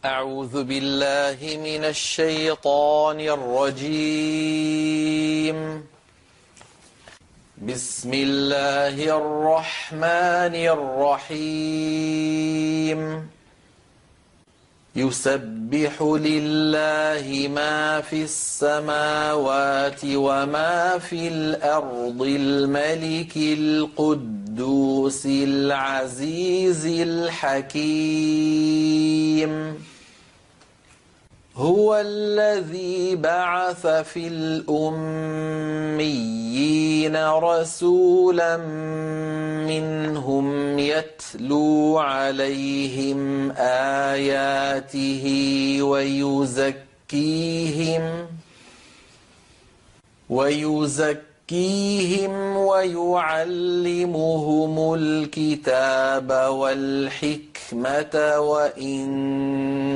أعوذ بالله من الشيطان الرجيم. بسم الله الرحمن الرحيم. يسبح لله ما في السماوات وما في الأرض الملك القدوس العزيز الحكيم. هو الذي بعث في الأميين رسولا منهم يتلو عليهم آياته ويزكيهم ويعلمهم الكتاب والحكمة وإن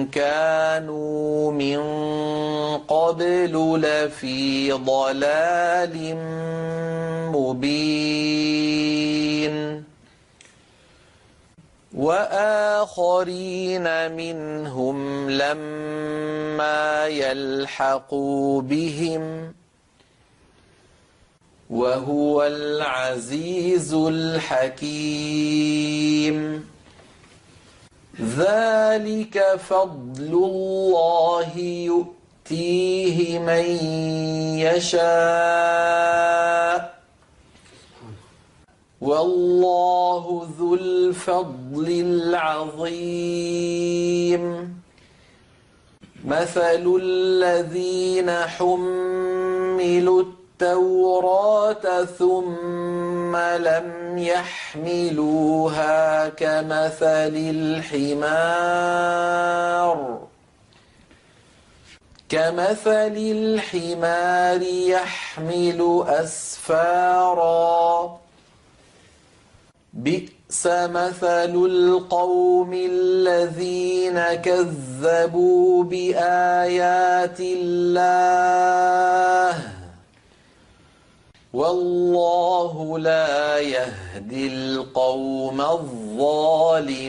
كانوا من قبل لفي ضلال مبين. وآخرين منهم لما يلحقوا بهم وهو العزيز الحكيم. ذلك فضل الله يؤتيه من يشاء والله ذو الفضل العظيم. مثل الذين حملوا التوراة ثم لم يحملوها كمثل الحمار يحمل أسفارا. بئس مثل القوم الذين كذبوا بآيات الله والله لا يهدي القوم الظالمين.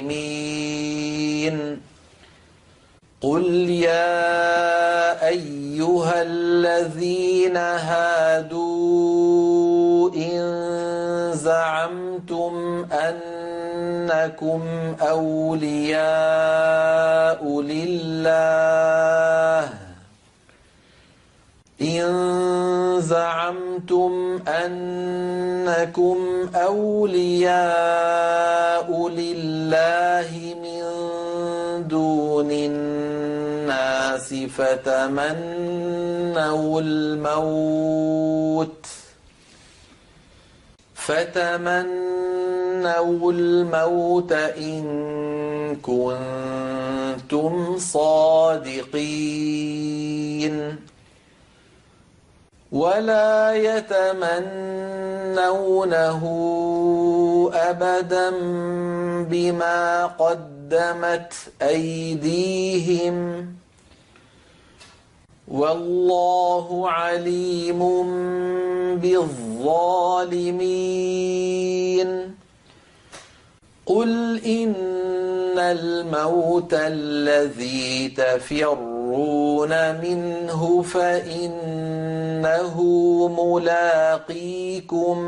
قل يا أيها الذين هادوا إن زعمتم أنكم أولياء لله من دون الناس فتمنوا الموت إن كنتم صادقين. ولا يتمنونه أبدا بما قدمت أيديهم والله عليم بالظالمين. قل إن الموت الذي تفرون منه فإنه ملاقيكم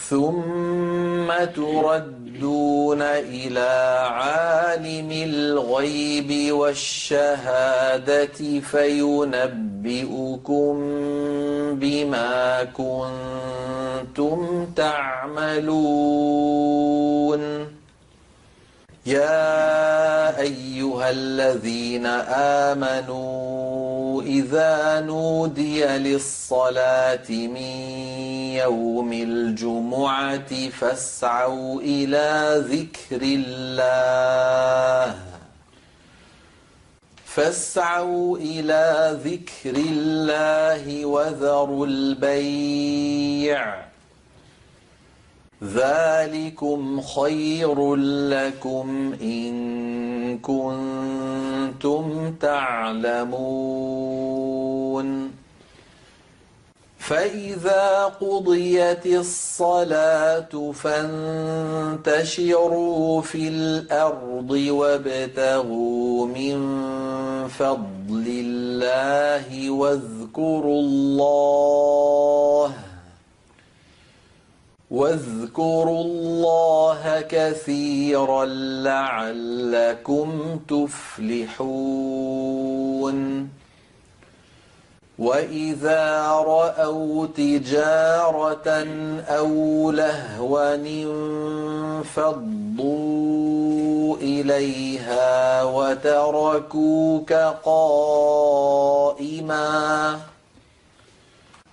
ثم تردون إلى عالم الغيب والشهادة فينبئكم بما كنتم تعملون. يا أيها الذين آمنوا إذا نودي للصلاة من يوم الجمعة فاسعوا إلى ذكر الله وذروا البيع ذلكم خير لكم إن كنتم تعلمون. فإذا قضيت الصلاة فانتشروا في الأرض وابتغوا من فضل الله واذكروا الله كثيرا لعلكم تفلحون. وإذا رأوا تجارة أو لهوا انفضوا إليها وتركوك قائما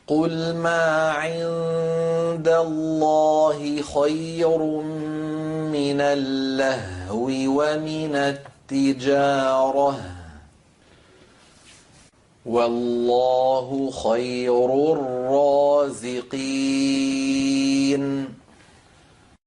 قل ما عند الله خير من اللهو ومن التجارة والله خير الرازقين.